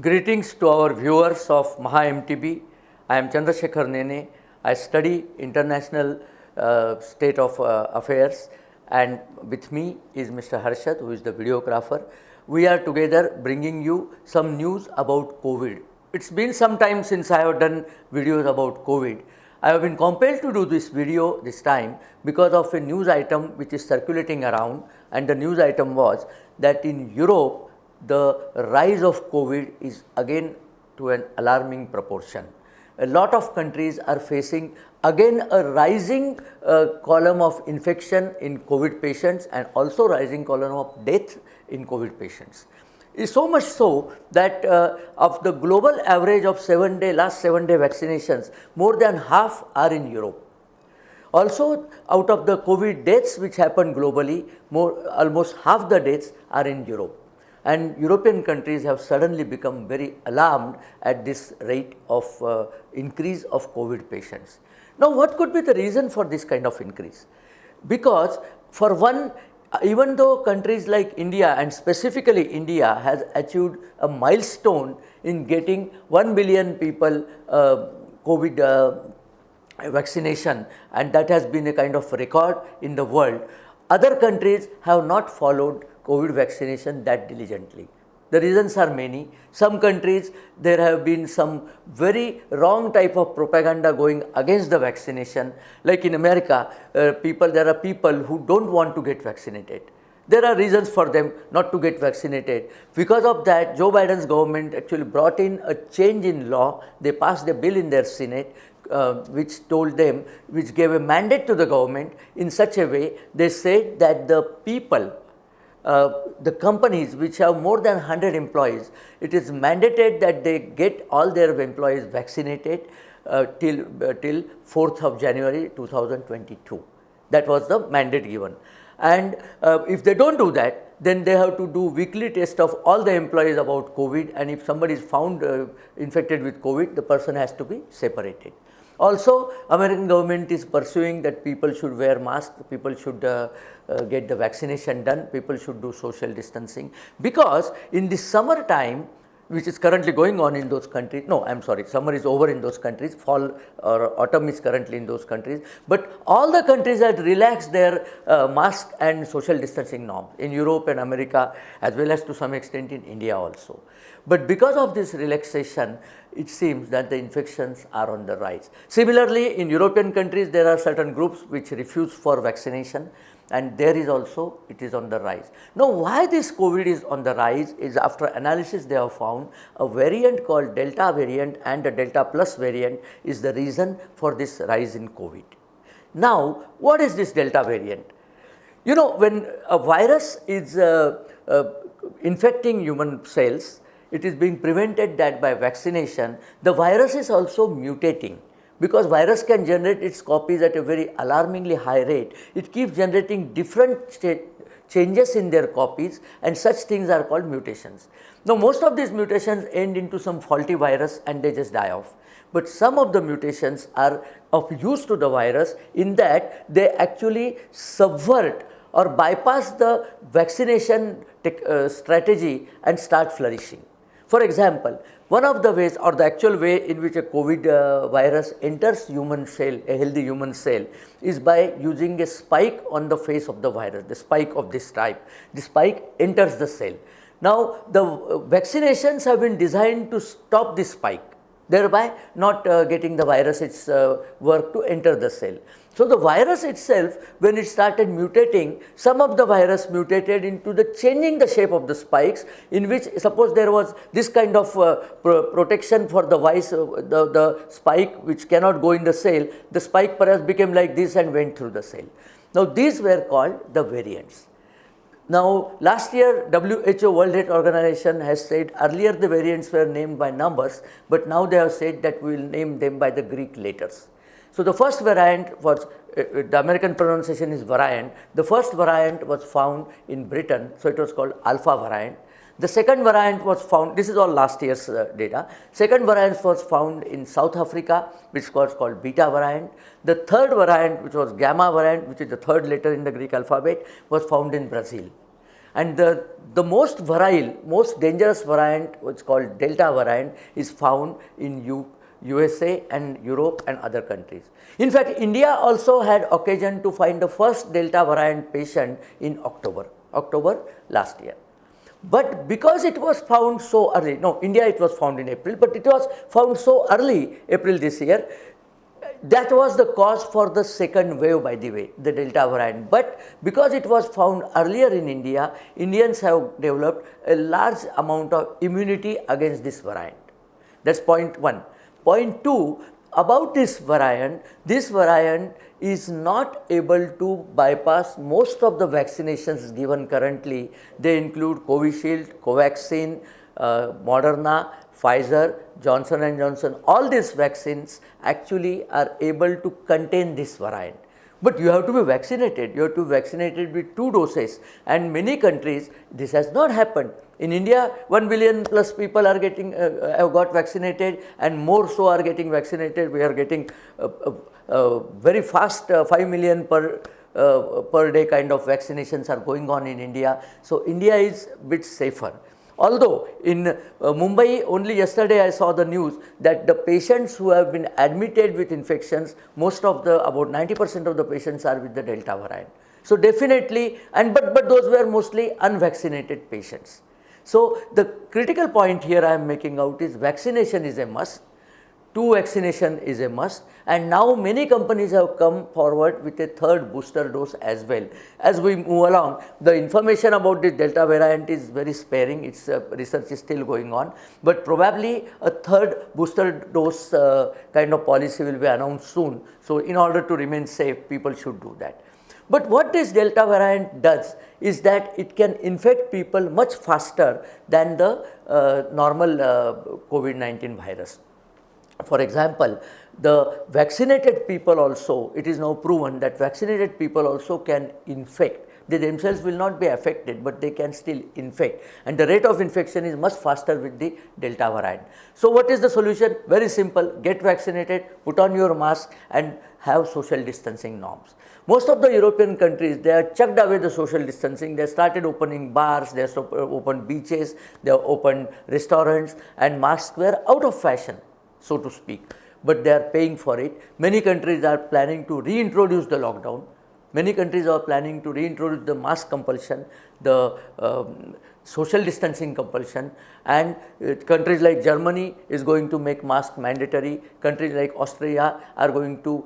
Greetings to our viewers of Maha MTB. I am Chandrasekhar Nene. I study international state of affairs, and with me is Mr. Harshad, who is the videographer. We are together bringing you some news about COVID. It's been some time since I have done videos about COVID. I have been compelled to do this video this time because of a news item which is circulating around, and the news item was that in Europe the rise of COVID is again to an alarming proportion. A lot of countries are facing again a rising column of infection in COVID patients and also rising column of death in COVID patients. Is so much so that of the global average of last 7-day vaccinations, more than half are in Europe. Also, out of the COVID deaths which happened globally, almost half the deaths are in Europe. And European countries have suddenly become very alarmed at this rate of increase of COVID patients. Now, what could be the reason for this kind of increase? Because for one, even though countries like India and specifically India has achieved a milestone in getting 1 billion people COVID vaccination, and that has been a kind of record in the world, other countries have not followed COVID vaccination that diligently. The reasons are many. Some countries, there have been some very wrong type of propaganda going against the vaccination. Like in America, there are people who don't want to get vaccinated. There are reasons for them not to get vaccinated. Because of that, Joe Biden's government actually brought in a change in law. They passed a bill in their Senate which gave a mandate to the government in such a way. They said that the people, the companies which have more than 100 employees, it is mandated that they get all their employees vaccinated till 4th of January 2022. That was the mandate given. And if they don't do that, then they have to do weekly test of all the employees about COVID, and if somebody is found infected with COVID, the person has to be separated. Also, American government is pursuing that people should wear masks, people should get the vaccination done, people should do social distancing, because in the summer time, which is currently going on in those countries, no, I am sorry, summer is over in those countries, fall or autumn is currently in those countries, but all the countries had relaxed their mask and social distancing norms in Europe and America, as well as to some extent in India also. But because of this relaxation, it seems that the infections are on the rise. Similarly, in European countries, there are certain groups which refuse for vaccination, and there is also, it is on the rise. Now, why this COVID is on the rise is, after analysis they have found a variant called Delta variant and a Delta plus variant is the reason for this rise in COVID. Now, what is this Delta variant? You know, when a virus is infecting human cells, it is being prevented that by vaccination. The virus is also mutating, because virus can generate its copies at a very alarmingly high rate. It keeps generating different changes in their copies, and such things are called mutations. Now, most of these mutations end into some faulty virus and they just die off. But some of the mutations are of use to the virus in that they actually subvert or bypass the vaccination strategy and start flourishing. For example, one of the ways, or the actual way in which a COVID virus enters human cell, a healthy human cell, is by using a spike on the face of the virus, the spike of this type. The spike enters the cell. Now, the vaccinations have been designed to stop this spike, thereby not getting the virus its work to enter the cell. So, the virus itself, when it started mutating, some of the virus mutated into the changing the shape of the spikes, in which, suppose there was this kind of protection for the spike which cannot go in the cell, the spike perhaps became like this and went through the cell. Now, these were called the variants. Now, last year WHO, World Health Organization, has said earlier the variants were named by numbers, but now they have said that we will name them by the Greek letters. So, the first variant was, the American pronunciation is variant. The first variant was found in Britain, so it was called alpha variant. The second variant was found, this is all last year's data. Second variant was found in South Africa, which was called beta variant. The third variant, which was gamma variant, which is the third letter in the Greek alphabet, was found in Brazil. And the most virile, most dangerous variant, which is called Delta variant, is found in USA and Europe and other countries. In fact, India also had occasion to find the first Delta variant patient in October last year. But because it was found so early, no, India it was found in April, but it was found so early, April this year, that was the cause for the second wave, by the way, the Delta variant. But because it was found earlier in India, Indians have developed a large amount of immunity against this variant. That's point one. Point two, about this variant is not able to bypass most of the vaccinations given currently. They include Covishield, Covaxin, Moderna, Pfizer, Johnson & Johnson. All these vaccines actually are able to contain this variant. But you have to be vaccinated. You have to be vaccinated with 2 doses, and many countries this has not happened. In India, 1 billion plus people are getting have got vaccinated, and more so are getting vaccinated. We are getting very fast 5 million per day kind of vaccinations are going on in India. So India is a bit safer. Although in Mumbai, only yesterday I saw the news that the patients who have been admitted with infections, most of the, about 90% of the patients are with the Delta variant. So definitely, but those were mostly unvaccinated patients. So the critical point here I am making out is vaccination is a must. 2 vaccination is a must, and now many companies have come forward with a 3rd booster dose as well. As we move along, the information about this Delta variant is very sparing. Its research is still going on, but probably a 3rd booster dose kind of policy will be announced soon. So in order to remain safe, people should do that. But what this Delta variant does is that it can infect people much faster than the normal COVID-19 virus. For example, the vaccinated people also, it is now proven that vaccinated people also can infect. They themselves will not be affected, but they can still infect, and the rate of infection is much faster with the Delta variant. So what is the solution? Very simple: get vaccinated, put on your mask, and have social distancing norms. Most of the European countries, they have chucked away the social distancing. They started opening bars, they have opened beaches, they have opened restaurants, and masks were out of fashion, so to speak, but they are paying for it. Many countries are planning to reintroduce the lockdown. Many countries are planning to reintroduce the mask compulsion, the social distancing compulsion, and countries like Germany is going to make mask mandatory. Countries like Austria are going to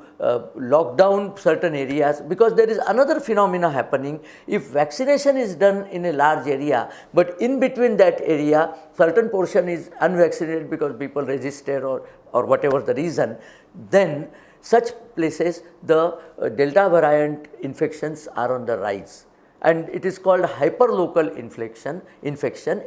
lock down certain areas, because there is another phenomena happening. If vaccination is done in a large area, but in between that area certain portion is unvaccinated because people resisted or whatever the reason, then such places the Delta variant infections are on the rise, and it is called hyperlocal infection.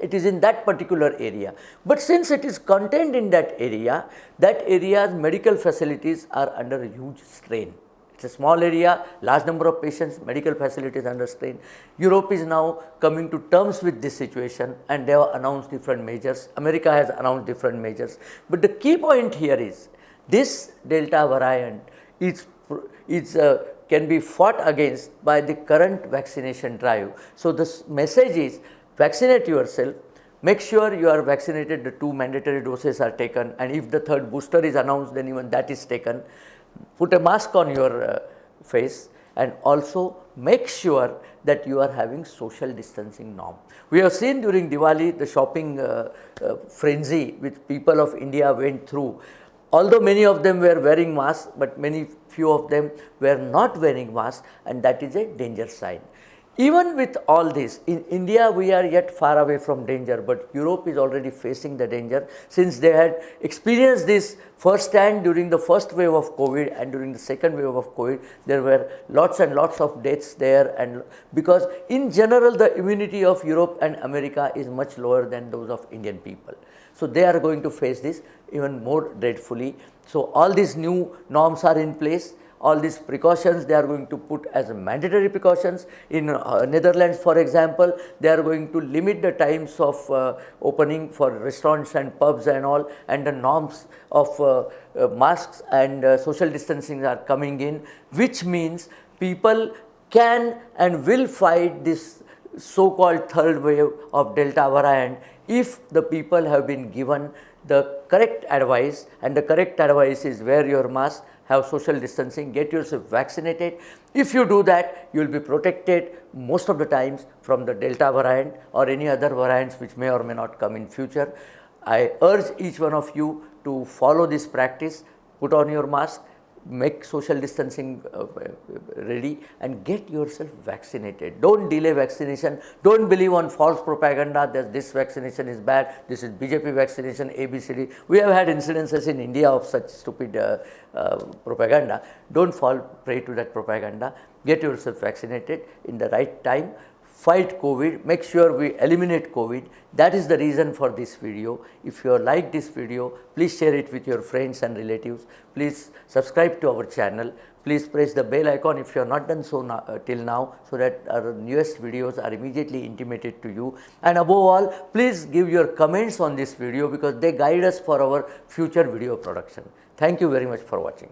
It is in that particular area, but since it is contained in that area's medical facilities are under a huge strain. It's a small area, large number of patients, medical facilities under strain. Europe is now coming to terms with this situation, and they have announced different measures. America has announced different measures. But the key point here is this Delta variant can be fought against by the current vaccination drive. So this message is: vaccinate yourself. Make sure you are vaccinated, the 2 mandatory doses are taken, and if the 3rd booster is announced, then even that is taken. Put a mask on your face, and also make sure that you are having social distancing norm. We have seen during Diwali the shopping frenzy which people of India went through. Although many of them were wearing masks, but few of them were not wearing masks, and that is a danger sign. Even with all this, in India we are yet far away from danger, but Europe is already facing the danger, since they had experienced this firsthand during the first wave of COVID, and during the second wave of COVID there were lots and lots of deaths there, and because in general the immunity of Europe and America is much lower than those of Indian people. So they are going to face this even more dreadfully. So all these new norms are in place. All these precautions they are going to put as mandatory precautions. In Netherlands, for example, they are going to limit the times of opening for restaurants and pubs and all, and the norms of masks and social distancing are coming in, which means people can and will fight this so-called third wave of Delta variant if the people have been given the correct advice, and the correct advice is wear your mask, have social distancing, get yourself vaccinated. If you do that, you will be protected most of the times from the Delta variant or any other variants which may or may not come in future. I urge each one of you to follow this practice, put on your mask, make social distancing ready, and get yourself vaccinated. Don't delay vaccination. Don't believe on false propaganda that this vaccination is bad, this is BJP vaccination, ABCD. We have had incidences in India of such stupid propaganda. Don't fall prey to that propaganda. Get yourself vaccinated in the right time. Fight COVID, make sure we eliminate COVID. That is the reason for this video. If you like this video, please share it with your friends and relatives. Please subscribe to our channel. Please press the bell icon if you have not done so till now, so that our newest videos are immediately intimated to you. And above all, please give your comments on this video because they guide us for our future video production. Thank you very much for watching.